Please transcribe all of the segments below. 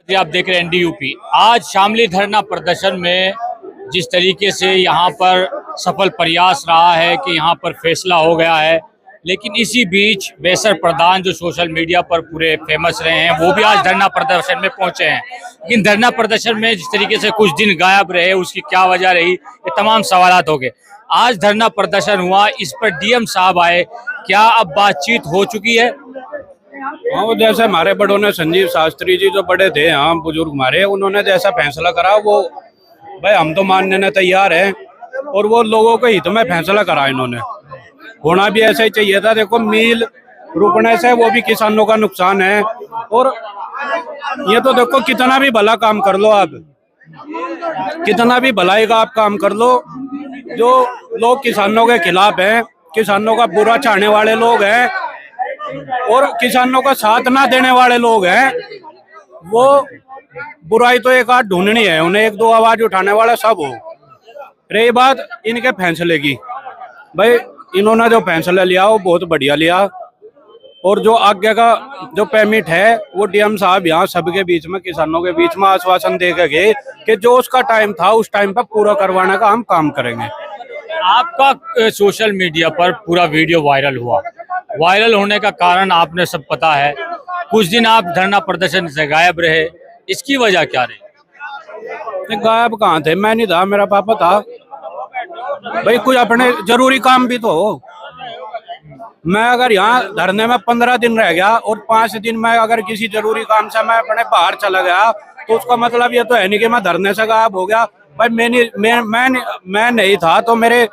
जी, आप देख रहे हैं एनडीयूपी। आज शामली धरना प्रदर्शन में जिस तरीके से यहाँ पर सफल प्रयास रहा है कि यहाँ पर फैसला हो गया है, लेकिन इसी बीच बेसर प्रधान जो सोशल मीडिया पर पूरे फेमस रहे हैं वो भी आज धरना प्रदर्शन में पहुंचे हैं। लेकिन धरना प्रदर्शन में जिस तरीके से कुछ दिन गायब रहे, उसकी क्या वजह रही, ये तमाम सवालात हो गए। आज धरना प्रदर्शन हुआ, इस पर डीएम साहब आए, क्या अब बातचीत हो चुकी है? हाँ, वो जैसे हमारे बड़ों ने, संजीव शास्त्री जी जो बड़े थे, हाँ बुजुर्ग हमारे, उन्होंने जैसा फैसला करा वो भाई हम तो मानने ने तैयार हैं। और वो लोगों के हित में फैसला करा इन्होंने, होना भी ऐसा ही चाहिए था। देखो, मिल रुकने से वो भी किसानों का नुकसान है। और ये तो देखो, कितना भी भला काम कर लो आप, कितना भी भलाई का आप काम कर लो, जो लोग किसानों के खिलाफ हैं, किसानों का बुरा चाहने वाले लोग हैं और किसानों का साथ ना देने वाले लोग हैं, वो बुराई तो एक आध ढूंढनी है, उन्हें एक दो आवाज उठाने वाला सब हो। रही बात इनके फैसले की, भाई इन्होंने जो फैसला लिया वो बहुत बढ़िया लिया। और जो आगे का जो पेमेंट है वो डीएम साहब यहाँ सबके बीच में, किसानों के बीच में आश्वासन दे के गए कि जो उसका टाइम था उस टाइम पर पूरा करवाने का हम काम करेंगे। आपका सोशल मीडिया पर पूरा वीडियो वायरल हुआ, वायरल होने का कारण आपने सब पता है। कुछ दिन आप धरना प्रदर्शन से गायब रहे, इसकी वजह क्या रही? नहीं, गायब कहाँ थे, मैं नहीं था, मेरा पापा था। भाई कुछ अपने जरूरी काम भी तो हो। मैं अगर यहाँ धरने में 15 दिन रह गया और 5 दिन में अगर किसी जरूरी काम से मैं अपने बाहर चला गया, तो उसका मतलब ये तो है नहीं कि मैं धरने से गायब हो गया। भाई मैं नहीं था तो मेरे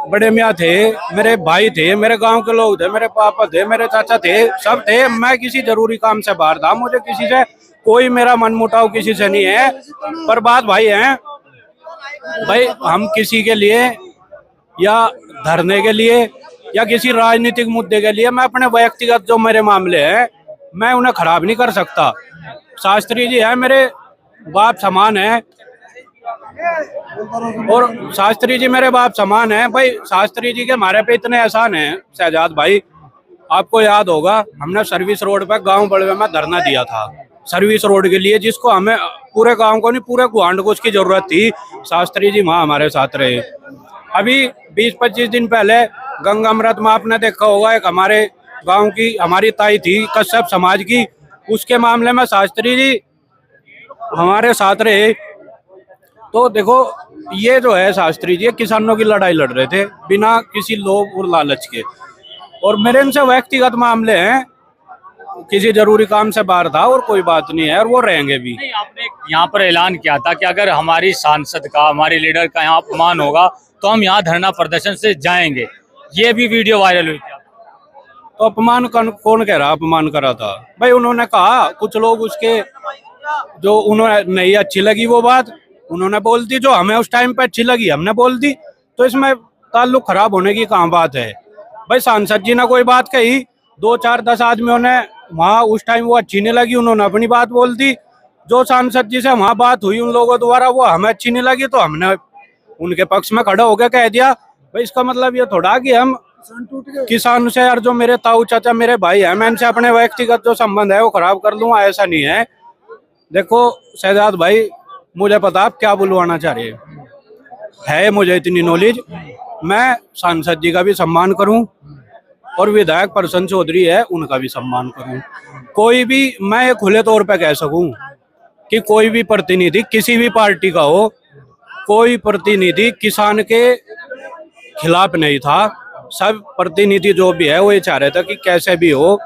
बड़े मियाँ थे, मेरे भाई थे, मेरे गांव के लोग थे, मेरे पापा थे, मेरे चाचा थे, सब थे। मैं किसी जरूरी काम से बाहर था, मुझे किसी से कोई मेरा मनमुटाव किसी से नहीं है। पर बात भाई है, भाई हम किसी के लिए या धरने के लिए या किसी राजनीतिक मुद्दे के लिए मैं अपने व्यक्तिगत जो मेरे मामले हैं मैं उन्हें खराब नहीं कर सकता। शास्त्री जी है मेरे बाप समान है और शास्त्री जी मेरे बाप समान है। भाई शास्त्री जी के हमारे पे इतने एहसान हैं शहजाद भाई, आपको याद होगा हमने सर्विस रोड पे गांव बड़वे में धरना दिया था, सर्विस रोड के लिए, जिसको हमें पूरे गांव को नहीं पूरे गुआंढ को उसकी जरूरत थी। शास्त्री जी वहाँ हमारे साथ रहे। अभी 20-25 दिन पहले गंगामृत में आपने देखा होगा, एक हमारे गांव की हमारी ताई थी कश्यप समाज की, उसके मामले में शास्त्री जी हमारे साथ रहे। तो देखो, ये जो है शास्त्री जी किसानों की लड़ाई लड़ रहे थे बिना किसी लोभ और लालच के। और मेरे इनसे व्यक्तिगत मामले हैं, किसी जरूरी काम से बाहर था और कोई बात नहीं है, और वो रहेंगे भी। नहीं, आपने यहाँ पर ऐलान किया था कि अगर हमारी सांसद का, हमारे लीडर का यहाँ अपमान होगा तो हम यहाँ धरना प्रदर्शन से जाएंगे, ये भी वीडियो वायरल हुई थी। तो अपमान कौन कह रहा अपमान करा था? भाई उन्होंने कहा, कुछ लोग उसके जो उन्होंने नहीं अच्छी लगी वो बात उन्होंने बोल दी, जो हमें उस टाइम पे अच्छी लगी हमने बोल दी। तो इसमें ताल्लुक खराब होने की कहाँ बात है? भाई सांसद जी ने कोई बात कही, 2-4-10 आदमियों ने वहाँ उस टाइम वो अच्छी नहीं लगी, उन्होंने अपनी बात बोल दी। जो सांसद जी से वहाँ बात हुई उन लोगों द्वारा वो हमें अच्छी नहीं लगी, तो हमने उनके पक्ष में खड़ा होकर कह दिया। भाई इसका मतलब ये थोड़ा कि हम किसान से, और जो मेरे ताऊ चाचा मेरे भाई है, मैं इनसे अपने व्यक्तिगत जो संबंध है वो खराब कर लूंगा, ऐसा नहीं है। देखो शहजाद भाई, मुझे पता आप क्या बुलवाना चाह रहे है, मुझे इतनी नॉलेज, मैं सांसद जी का भी सम्मान करूं और विधायक प्रसन्न चौधरी है उनका भी सम्मान करूं। कोई भी, मैं ये खुले तौर पे कह सकूं कि कोई भी प्रतिनिधि किसी भी पार्टी का हो, कोई प्रतिनिधि किसान के खिलाफ नहीं था। सब प्रतिनिधि जो भी है वो ये चाह रहे थे कि कैसे भी हो,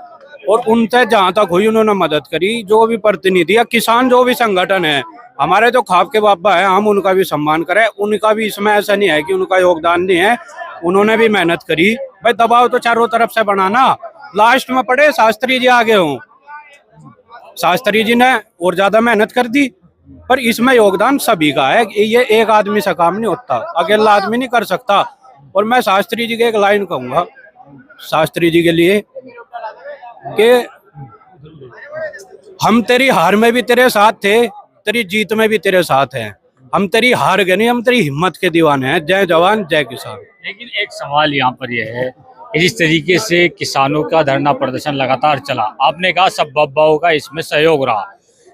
और उनसे जहां तक हुई उन्होंने मदद करी। जो भी प्रतिनिधि या किसान जो भी संगठन है, हमारे जो खाप के बाबा है, हम उनका भी सम्मान करें। उनका भी इसमें ऐसा नहीं है कि उनका योगदान नहीं है, उन्होंने भी मेहनत करी। भाई दबाव तो चारों तरफ से बनाना, लास्ट में पड़े शास्त्री जी आगे हों, शास्त्री जी ने और ज्यादा मेहनत कर दी, पर इसमें योगदान सभी का है। ये एक आदमी से काम नहीं होता, अकेला आदमी नहीं कर सकता। और मैं शास्त्री जी के एक लाइन कहूंगा शास्त्री जी के लिए कि हम तेरी हार में भी तेरे साथ थे, तेरी जीत में भी तेरे साथ हैं। हम तेरी हार गए नहीं, हम तेरी हिम्मत के दीवाने हैं। जय जवान जय किसान। लेकिन एक सवाल यहाँ पर यह है कि जिस तरीके से किसानों का धरना प्रदर्शन लगातार चला, आपने कहा सब बब्बाओं का इसमें सहयोग रहा,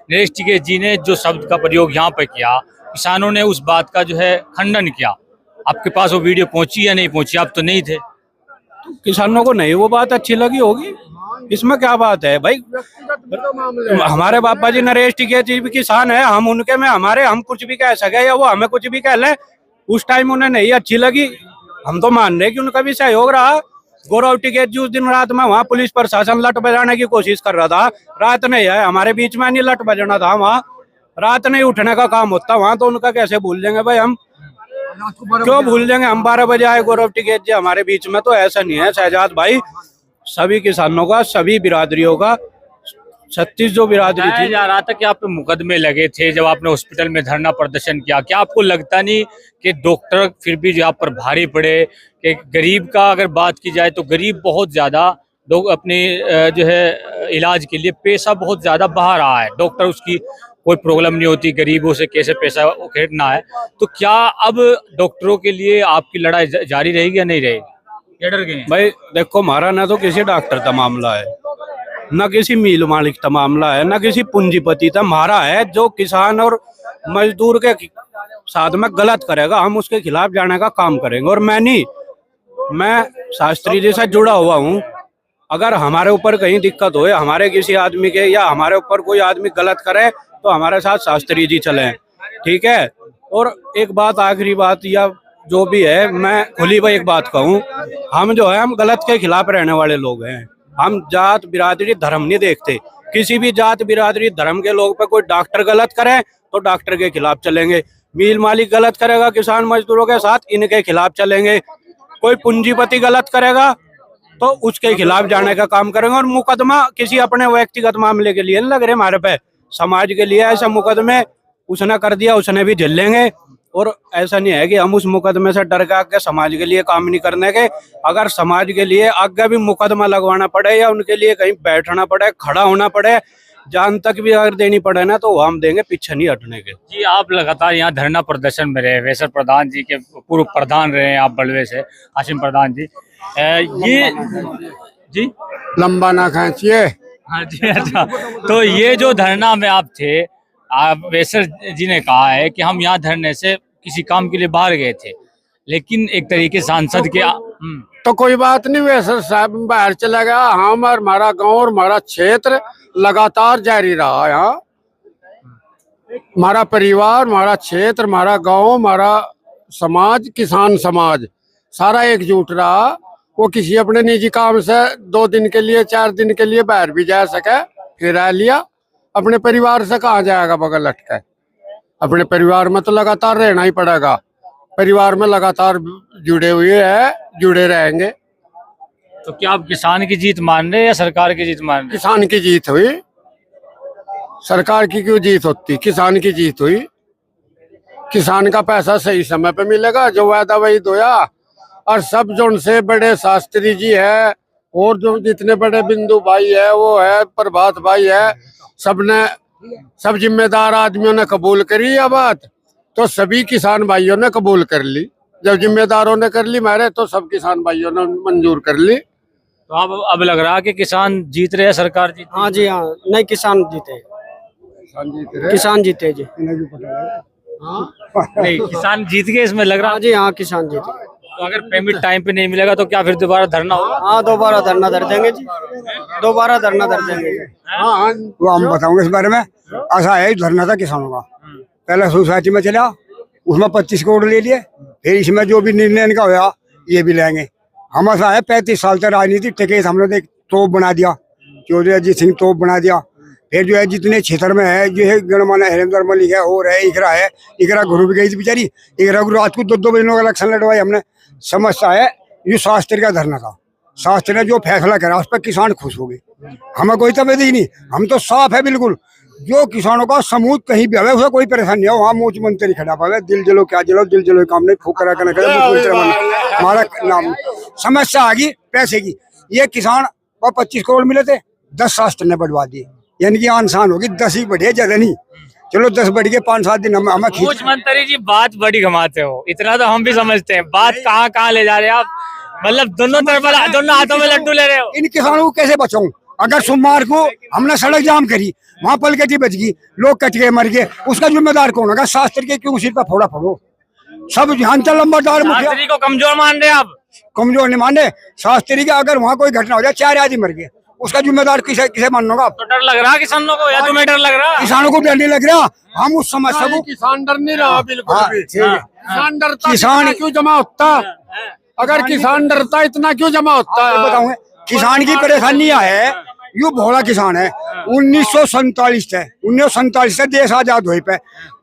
नरेश टिकैत जी ने जो शब्द का प्रयोग यहाँ पर किया, किसानों ने उस बात का जो है खंडन किया। आपके पास वो वीडियो पहुंची या नहीं पहुंची? आप तो नहीं थे। किसानों को नहीं वो बात अच्छी लगी होगी, इसमें क्या बात है भाई। हमारे पापा जी नरेश टिकैत जी भी किसान है, हम उनके में हमारे हम कुछ भी कह सके या वो हमें कुछ भी कह ले। उस टाइम उन्हें नहीं अच्छी लगी, हम तो मान रहे कि उनका भी सहयोग रहा। गौरव टिकैत जी उस दिन रात में वहाँ पुलिस प्रशासन लट बजाने की कोशिश कर रहा था, रात नहीं है हमारे बीच में नहीं लट बजाना था, वहाँ रात नहीं उठने का काम होता वहाँ, तो उनका कैसे भूल जाएंगे भाई हम, क्यों भूल जाएंगे हम। 12 बजे आए गौरव टिकैत जी हमारे बीच में, तो ऐसा नहीं है शहजाद भाई। सभी किसानों का, सभी बिरादरियों का, 36 जो बिरादरी बताया थी। जा रहा था कि आप पे मुकदमे लगे थे जब आपने हॉस्पिटल में धरना प्रदर्शन किया। क्या आपको लगता नहीं कि डॉक्टर फिर भी जो आप पर भारी पड़े? कि गरीब का अगर बात की जाए तो गरीब बहुत ज्यादा लोग अपने जो है इलाज के लिए पैसा बहुत ज्यादा बहा रहा है। डॉक्टर उसकी कोई प्रॉब्लम नहीं होती, गरीबों से कैसे पैसा उखेड़ना है। तो क्या अब डॉक्टरों के लिए आपकी लड़ाई जारी रहेगी या नहीं रहेगी? क्या डर गए हैं? भाई देखो, हमारा ना तो किसी डॉक्टर का मामला है, न किसी मिल मालिक का मामला है, न किसी पूंजीपति का। हमारा है जो किसान और मजदूर के साथ में गलत करेगा हम उसके खिलाफ जाने का काम करेंगे। और मैं शास्त्री जी से जुड़ा हुआ हूँ। अगर हमारे ऊपर कहीं दिक्कत हो, हमारे किसी आदमी के, या हमारे ऊपर कोई आदमी गलत करे, तो हमारे साथ शास्त्री जी चले, ठीक है। और एक बात, आखिरी बात, या जो भी है, मैं खुली भाई एक बात कहूँ, हम जो है हम गलत के खिलाफ रहने वाले लोग हैं। हम जात बिरादरी धर्म नहीं देखते। किसी भी जात बिरादरी धर्म के लोग पे कोई डॉक्टर गलत करे तो डॉक्टर के खिलाफ चलेंगे, मिल मालिक गलत करेगा किसान मजदूरों के साथ, इनके खिलाफ चलेंगे, कोई पूंजीपति गलत करेगा तो उसके खिलाफ जाने का काम करेंगे। और मुकदमा किसी अपने व्यक्तिगत मामले के लिए नहीं लग रहे हमारे पे, समाज के लिए ऐसा मुकदमे उसने कर दिया, उसने भी झेल लेंगे। और ऐसा नहीं है कि हम उस मुकदमे से डर के आगे समाज के लिए काम नहीं करने के। अगर समाज के लिए आगे भी मुकदमा लगवाना पड़े या उनके लिए कहीं बैठना पड़े, खड़ा होना पड़े, जान तक भी अगर देनी पड़े ना, तो वो हम देंगे, पीछे नहीं हटने के। जी, आप लगातार यहाँ धरना प्रदर्शन में रहे, वेसर प्रधान जी के पूर्व प्रधान रहे हैं आप बलवे से, हाशिम प्रधान जी। ये जी लंबा ना खींचिए। हाँ जी, अच्छा। तो ये जो धरना में आप थे, आप वेसर जी ने कहा है कि हम यहाँ धरने से किसी काम के लिए बाहर गए थे, लेकिन एक तरीके सांसद के तो कोई बात नहीं, वैसे साहब बाहर चला गया, हम और हमारा गांव और हमारा क्षेत्र लगातार जारी रहा। यहाँ हमारा परिवार, हमारा क्षेत्र, हमारा गांव, हमारा समाज, किसान समाज सारा एकजुट रहा। वो किसी अपने निजी काम से 2 दिन के लिए, 4 दिन के लिए बाहर भी जा सके, फिर आ लिया। अपने परिवार से कहाँ जाएगा बगल लटके? अपने परिवार में तो लगातार रहना ही पड़ेगा। परिवार में लगातार जुड़े हुए हैं, जुड़े रहेंगे। तो क्या आप किसान की जीत मान रहे हैं या सरकार की जीत मान रहे हैं? किसान की जीत हुई, सरकार की क्यों जीत होती? किसान की जीत हुई। किसान का पैसा सही समय पे मिलेगा, जो वादा वही दोया। और सब जो उनसे बड़े शास्त्री जी है और जो जितने बड़े बिंदु भाई है, वो है प्रभात भाई है, सबने, सब जिम्मेदार आदमियों ने कबूल करी यह बात, तो सभी किसान भाइयों ने कबूल कर ली। जब जिम्मेदारों ने कर ली मारे, तो सब किसान भाइयों ने मंजूर कर ली। तो अब लग रहा है कि किसान जीत रहे हैं, सरकार जीत? हाँ जी, हाँ, नहीं किसान जीते, किसान जीते जी। नहीं, किसान जीत गए इसमें लग रहा हाँ है। जी, हाँ, किसान जीते। तो अगर पेमेंट टाइम पे नहीं मिलेगा तो क्या फिर दोबारा धरना होगा? हाँ, दोबारा धरना धर देंगे जी, दोबारा धरना धर देंगे। हाँ, वो हम बताऊंगे इस बारे में। ऐसा है, धरना था किसानों का, पहले सोसाइटी में चला, उसमें 25 करोड़ ले लिए, फिर इसमें जो भी निर्णय इनका होया ये भी लेंगे। हम ऐसा है 35 साल तक राजनीति टिके, हमने तोप बना दिया, चौधरी अजीत सिंह तोप बना दिया। फिर जो है जितने क्षेत्र में है, जो है गणमान्य हरिंदर मलिक है और है, इकरा है, इकरा घुर भी गई थी बेचारी, इकरा को रात को 2-2 बजे इलेक्शन लड़वाई हमने। समस्या है, ये शास्त्री का धरना था, शास्त्री ने जो फैसला करा उस पर किसान खुश हो गए। हमें कोई तबीयत ही नहीं, हम तो साफ है बिल्कुल। जो किसानों का समूह कहीं भी आवे, उसे कोई परेशानी नहीं हो, वहाँ मुख्यमंत्री खड़ा पावे, दिल जलो क्या जलो, दिल जलो काम नहीं, फूक करा हमारा नाम। समस्या आ गई पैसे की, ये किसान को 25 करोड़ मिले थे, 10 शास्त्र ने बढ़वा दिए, यानी कि आसान होगी, 10 ही बढ़े, ज्यादा नहीं। चलो 10 बढ़ के 5-7 दिन हमें मुख्यमंत्री जी बात बड़ी घमाते हो, इतना तो हम भी समझते हैं, बात कहाँ ले जा रहे हैं आप? मतलब दोनों तरफ, दोनों हाथों में लड्डू ले रहे हो। इन किसानों को कैसे बचाऊं? अगर सोमवार को हमने सड़क जाम करी, वहां पलकटी बच गई, लोग कट गए, मर गए, उसका जिम्मेदार कौन होगा? शास्त्री के क्यों सिर पर फोड़ा फोड़ो? सब ध्यान चल लंबादार मुखिया शास्त्री को कमजोर मान रहे आप? कमजोर नहीं माने शास्त्री का। अगर वहाँ कोई घटना हो जाए, 4 आदमी मर गए, उसका जिम्मेदार किसे किसे मानना होगा? तो डर लग रहा है किसानों को, या तुम्हें डर लग रहा है? किसानों को डर नहीं लग रहा। हम उस समस्या को, किसान डर नहीं रहा बिल्कुल हाँ, भी। ठीक है। किसान डरता, किसान- किसान क्यों जमा होता? अगर किसान डरता इतना क्यों जमा होता? ये बताऊंगा, किसान की परेशानी है, यू भोला किसान है। 1947 से 1947 से देश आजाद हुए पे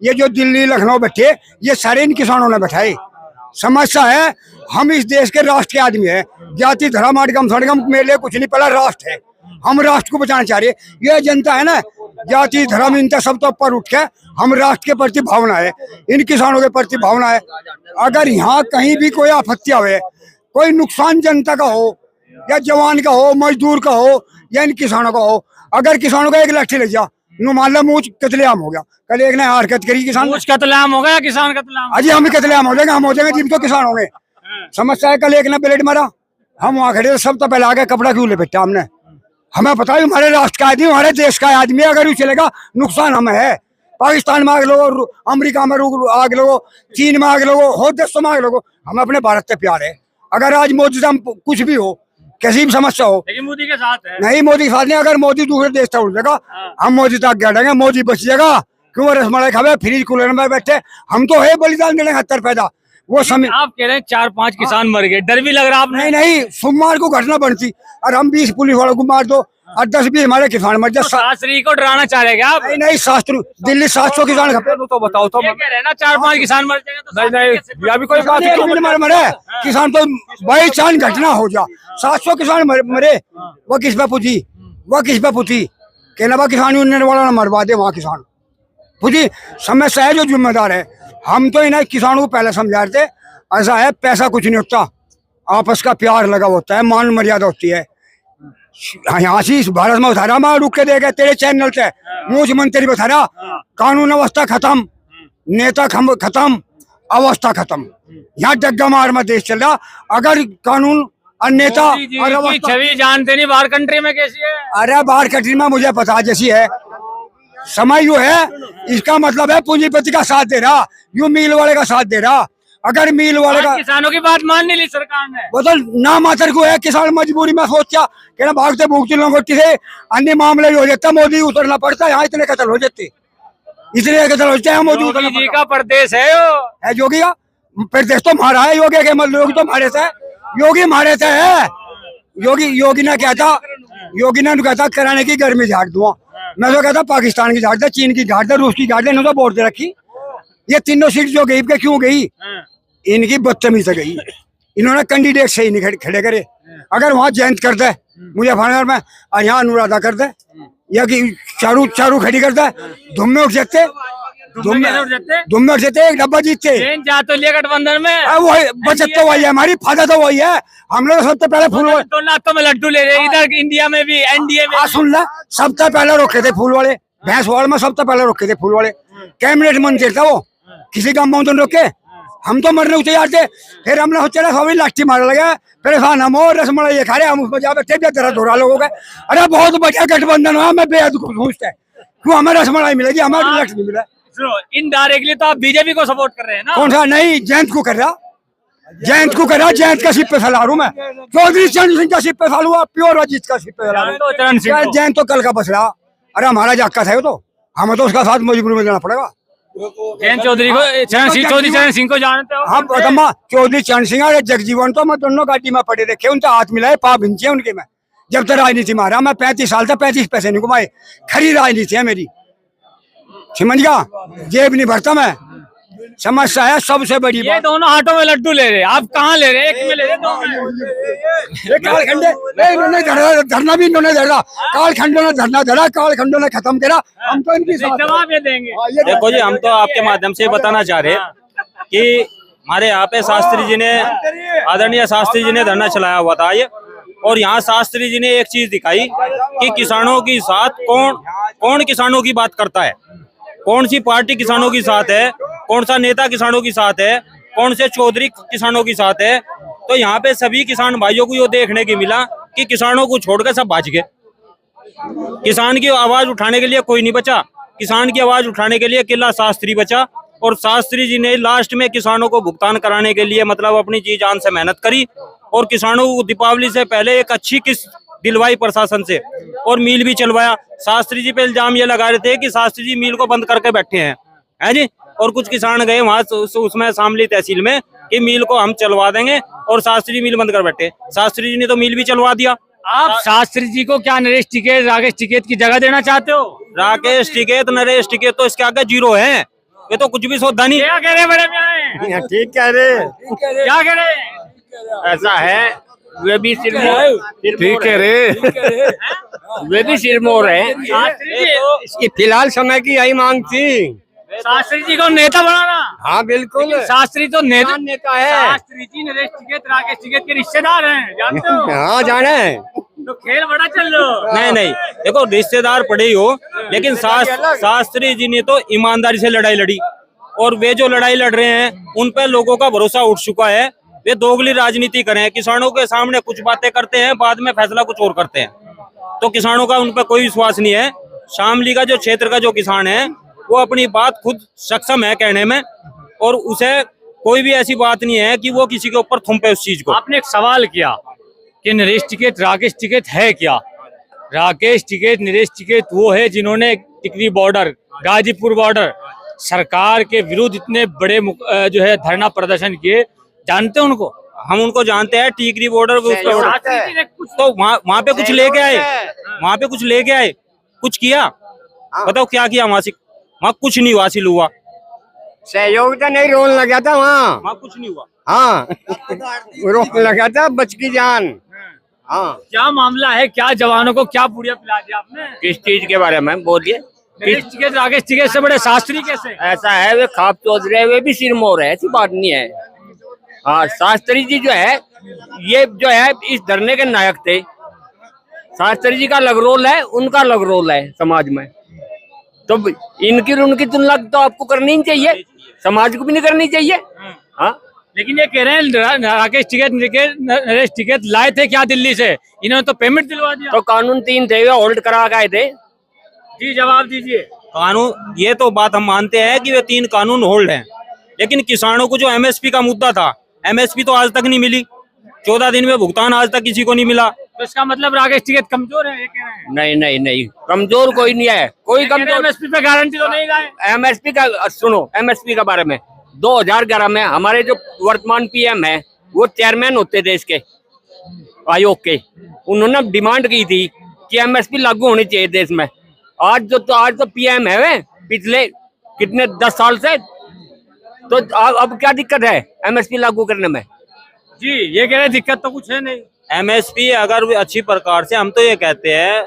ये जो दिल्ली लखनऊ बैठे, ये सारे इन किसानों ने बैठाए। समस्या है, हम इस देश के राष्ट्र के आदमी है। जाति धर्म आटगम सड़गम मेरे लिए कुछ नहीं, पहला राष्ट्र है। हम राष्ट्र को बचाना चाह रहे। ये जनता है ना, जाति धर्म इनका सब तो ऊपर उठ के हम राष्ट्र के प्रति भावना है, इन किसानों के प्रति भावना है। अगर यहाँ कहीं भी कोई आपत्ति आवे, कोई नुकसान जनता का हो, या जवान का हो, मजदूर का हो, या इन किसानों का हो, अगर किसानों का एक लाठी लग जा, नु मान लो मुझ कतलेआम हो गया। कल एक ने हरकत करी किसान, कुछ कतलेआम हो गया, किसान कतलेआम? अजी हम ही कतलेआम हो जाएंगे, हम हो जाएंगे जिम तो किसान होंगे। समस्या है, कल एक ने ब्लेड मारा, हम वहाँ खड़े, सब तो पहले आगे कपड़ा क्यों ले बेटा हमने? हमें पता है हमारे राष्ट्र का आदमी, हमारे देश का आदमी, अगर वो चलेगा नुकसान हमें है। पाकिस्तान में आग लो, अमेरिका में आग लो, चीन में आग लो, हो देशों में आग लो, हमें अपने भारत से प्यार है। अगर आज मोदी से कुछ भी हो, कैसी भी समस्या हो, लेकिन मोदी के साथ है। नहीं मोदी के साथ नहीं। अगर मोदी दूसरे देश से उड़ जाएगा, हम मोदी तक गड़ेंगे, मोदी बच जाएगा। क्यों रसमलाई खावे, फ्रिज कूलर में बैठे, हम तो है बलिदान देने 70 पैदा। वो समय आप कह रहे हैं 4-5 किसान मर गए, डर भी लग रहा आपने? नहीं नहीं, सोमवार को घटना बनती और हम 20 पुलिस वालों को मार दो और 10-20 हमारे किसान मर जाए। शास्त्री को डराना चाह रहे हैं आप? नहीं नहीं, शास्त्र दिल्ली 700 किसान खपे तो बताओ तो। ये कह रहे हैं ना 4-5 किसान मर जाएंगे तो नहीं नहीं, या भी कोई बात एक भी नहीं मरे किसान तो बाई चांद घटना हो जा, 700 किसान मरे, वो किस पे पूछी? वो किस पे पूछी? कहना किसान यूनियन वाला ना मरवा दे, वहाँ किसान पूछी। समस्या है जो जिम्मेदार है। हम तो इन्हें किसानों को पहले समझा रहे थे, ऐसा है पैसा कुछ नहीं होता, आपस का प्यार लगा होता है, मान मर्यादा होती है। यहाँ से भारत में बता रहा, मैं रुक के देगा तेरे चैनल से, मुख्यमंत्री बता रहा, कानून व्यवस्था खत्म, नेता खत्म, अवस्था खत्म। यहाँ डग्गा मार में देश चल रहा। अगर कानून और नेता और अवस्था, छवि जानते नहीं बाहर कंट्री में कैसी है? अरे बाहर कंट्री में मुझे पता जैसी है। समय यू है, इसका मतलब है पूंजीपति का साथ दे रहा, यू मिल वाले का साथ दे रहा। अगर मिल वाले का, किसानों की बात मान नहीं ली सरकार ने। वो तो ना मातर को है, किसान मजबूरी में सोचा कि ना भागते भूखते लंगोटी से अन्य मामले हो जाता, मोदी उतरना पड़ता। यहाँ इतने कत्ल हो जाते, इतने कत्ल हो जाते, मोदी उतरना योगी जी का प्रदेश है वो। है। योगी का प्रदेश तो हमारा है, योगी के मतलब योगी तो हमारे से, योगी हमारे से है। योगी ने क्या था, योगी ने कहता कराने की गर्मी झाड़ दूंगा, मैं तो कहता पाकिस्तान की झाड़ दे, चीन की झाड़ दे, रूस की झाड़ दे, इन्होंने तो वोट दे रखी। ये तीनों सीट जो गई क्यों गई? इनकी बदतमीजी से गई। इन्होंने कैंडिडेट सही नहीं खड़े करे। अगर वहाँ जयंत कर दे मुजफ्फरनगर में, और यहाँ अनुराधा कर दे, या कि चारू खड़ी कर दे, धुम में उठ जाते, धुम में उठ जाते, एक डब्बा जीतते। जा तो लिया गठबंधन में, वही बचत तो वही है, हमारी फायदा तो वही है। हम लोग सबसे पहले फूल वाले, तो नातों में लड्डू ले रहे इधर इंडिया में भी, एनडीए में। सुन ला, सबसे पहले रोके थे फूल वाले, भैंसवाड़ में सबसे पहले रोके थे फूल वाले। कैबिनेट मंत्री था वो, किसी का माउंटेन रोके, हम तो मरने को तैयार थे। फिर हमने सोचा सभी लाठी मारने लगे, परेशान हम और रसमलाई ये खा रहे, हम उसमें जा बैठे दर्द हो रहा लोगों का। अरे बहुत बढ़िया गठबंधन हुआ, मैं बेहद खुश है। क्यों हमें रसमलाई मिलेगी, हमें लाठी नहीं मिला। इनडायरेक्टली तो आप बीजेपी को सपोर्ट कर रहे हैं ना? कौन सा? नहीं, जयंत को कर रहा, जयंत को कर रहा, जयंत का सिप पे सला रू मैं, चौधरी चरण सिंह का सिप पे सालू, प्योर अजीत का सिप पे सला रू। जयंत तो कल का बस रहा। अरे हमारा जाक्का था तो हमें तो उसका साथ मजबूरी में जाना पड़ेगा। जयंत चौधरी को, चौधरी चरण सिंह को जानते हो? हम पता चौधरी चरण सिंह और जगजीवन तो मैं दोनों गाड़ी में पड़े देखे, उनका हाथ मिलाए, पा भिंचे उनके में। जब तक राजनीति में आ रहा मैं 35 साल से 35 पैसे नहीं कमाए, खरी राजनीति है मेरी, समझ गया, जेब नहीं भरता मैं। समस्या है सबसे बड़ी ये दोनों हाथों में लड्डू ले रहे, आप कहाँ ले रहे? एक में ले रहे, दो में? कालखंडे नहीं, इन्होंने धरना भी इन्होंने धरा, कालखंडों ने धरना धरा, कालखंडों ने खत्म करा। हम तो इनकी जवाब ये देंगे। देखो जी, हम तो आपके माध्यम से बताना चाह रहे हैं कि हमारे यहाँ पे शास्त्री जी ने, आदरणीय शास्त्री जी ने धरना चलाया हुआ था ये, और यहाँ शास्त्री जी ने एक चीज दिखाई कि किसानों के साथ कौन किसानों की बात करता है, कौन सी पार्टी किसानों के साथ है, कौन सा नेता किसानों के साथ है, कौन से चौधरी किसानों के साथ है। तो यहाँ पे सभी किसान भाइयों को ये देखने की मिला कि किसानों को छोड़कर सब भाज गए। किसान की आवाज उठाने के लिए कोई नहीं बचा। किसान की आवाज उठाने के लिए किला शास्त्री बचा, और शास्त्री जी ने लास्ट में किसानों को भुगतान कराने के लिए मतलब अपनी जी जान से मेहनत करी, और किसानों को दीपावली से पहले एक अच्छी किस्त दिलवाई प्रशासन से, और मिल भी चलवाया। शास्त्री जी पे इल्जाम ये लगा रहे थे कि शास्त्री जी मिल को बंद करके बैठे हैं जी, और कुछ किसान गए वहां उसमें शामली तहसील में कि मिल को हम चलवा देंगे, और शास्त्री जी मिल बंद कर बैठे। शास्त्री जी ने तो मिल भी चलवा दिया। आप शास्त्री जी को क्या नरेश टिकैत, राकेश टिकैत की जगह देना चाहते हो? राकेश टिकैत, नरेश टिकैत तो इसके आगे जीरो है, ये तो कुछ भी सौदा नहीं। क्या कह रहे हैं बड़े मियां? ठीक कह रहे, क्या कह रहे हैं? ऐसा है, वे भी ठीक कह रहे, वे भी सिरमौर है। शास्त्री जी, फिलहाल समय की यही मांग थी, शास्त्री जी को नेता बनाना। हाँ बिल्कुल, शास्त्री तो नेता है। शास्त्री जी नरेश टिकैत, राकेश टिकैत के रिश्तेदार हैं, जानते हो? हाँ जाने, तो खेल बड़ा चल लो। नहीं, देखो रिश्तेदार पड़े ही हो, लेकिन शास्त्री जी ने तो ईमानदारी से लड़ाई लड़ी, और वे जो लड़ाई लड़ रहे हैं उन पे लोगों का भरोसा उठ चुका है। वे दोगली राजनीति करें, किसानों के सामने कुछ बातें करते हैं, बाद में फैसला कुछ और करते हैं, तो किसानों का उन पर कोई विश्वास नहीं है। शामली का जो क्षेत्र का जो किसान है वो अपनी बात खुद सक्षम है कहने में, और उसे कोई भी ऐसी बात नहीं है कि वो किसी के ऊपर थुम्पे उस चीज को। आपने एक सवाल किया कि नरेश टिकैत, राकेश टिकैत है क्या? राकेश टिकैत, नरेश टिकैत वो है जिन्होंने टिकरी बॉर्डर, गाजीपुर बॉर्डर सरकार के विरुद्ध इतने बड़े जो है धरना प्रदर्शन किए, जानते हैं उनको? हम उनको जानते हैं, टीकरी बॉर्डर तो वहाँ पे कुछ लेके आए, वहाँ पे कुछ लेके आए, कुछ किया, बताओ क्या किया वहाँ कुछ नहीं हुआ, हासिल हुआ, सहयोग तो नहीं, रोन लगा था वहाँ कुछ नहीं हुआ। हाँ रोन लगा था, बच की जान। हाँ क्या मामला है, क्या जवानों को क्या पूड़िया पिला दिया आपने? किस चीज के बारे में बोलिए? नरेश टिकैत, राकेश टिकैत से बड़े शास्त्री कैसे? ऐसा है, वे खाप चौध रहे, वे भी सिरमौर है, ऐसी बात नहीं है। हाँ शास्त्री जी जो है, ये जो है इस धरने के नायक थे। शास्त्री जी का अलग रोल है, उनका अलग रोल है समाज में, तो इनकी उनकी तुलना तो आपको करनी ही चाहिए, समाज को भी नहीं करनी चाहिए। हाँ लेकिन ये कह रहे हैं राकेश टिकैत, नरेश टिकैत लाए थे क्या दिल्ली से, इन्होंने तो पेमेंट दिलवा दिया। तो कानून 3 थे, वे होल्ड करा गए थे। जी जवाब दीजिए। कानून, ये तो बात हम मानते हैं कि वे 3 कानून होल्ड हैं, लेकिन किसानों को जो एमएसपी का मुद्दा था, एमएसपी तो आज तक नहीं मिली, 14 दिन में भुगतान आज तक किसी को नहीं मिला। तो इसका मतलब राकेश टिकैत कमजोर है, ये कह रहे हैं? नहीं, कमजोर कोई नहीं है, कोई कमजोर। एमएसपी पे गारंटी तो नहीं लाए? एमएसपी का सुनो, एमएसपी के बारे में 2011 में हमारे जो वर्तमान पीएम है, वो चेयरमैन होते थे इसके आयोग के, उन्होंने डिमांड की थी कि एमएसपी लागू होनी चाहिए देश में। आज तो पीएम है वे, पिछले कितने 10 साल से, तो अब क्या दिक्कत है एमएसपी लागू करने में? जी ये कह रहे हैं दिक्कत तो कुछ है नहीं। एमएसपी अगर अच्छी प्रकार से, हम तो ये कहते हैं,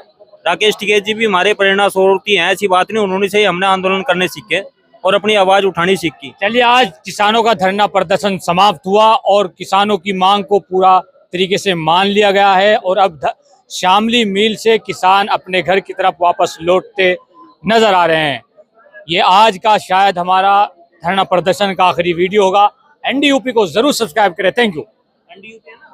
राकेश टिकैत जी भी हमारे प्रेरणा स्रोत हैं, ऐसी बात नहीं, उन्होंने से ही हमने आंदोलन करने सीखे और अपनी आवाज उठानी सीखी। चलिए, आज किसानों का धरना प्रदर्शन समाप्त हुआ और किसानों की मांग को पूरा तरीके से मान लिया गया है, और अब शामली मिल से किसान अपने घर की तरफ वापस लौटते नजर आ रहे हैं। ये आज का शायद हमारा धरना प्रदर्शन का आखिरी वीडियो होगा। एनडीयूपी को जरूर सब्सक्राइब करें। Thank you. एनडीयूपी है ना?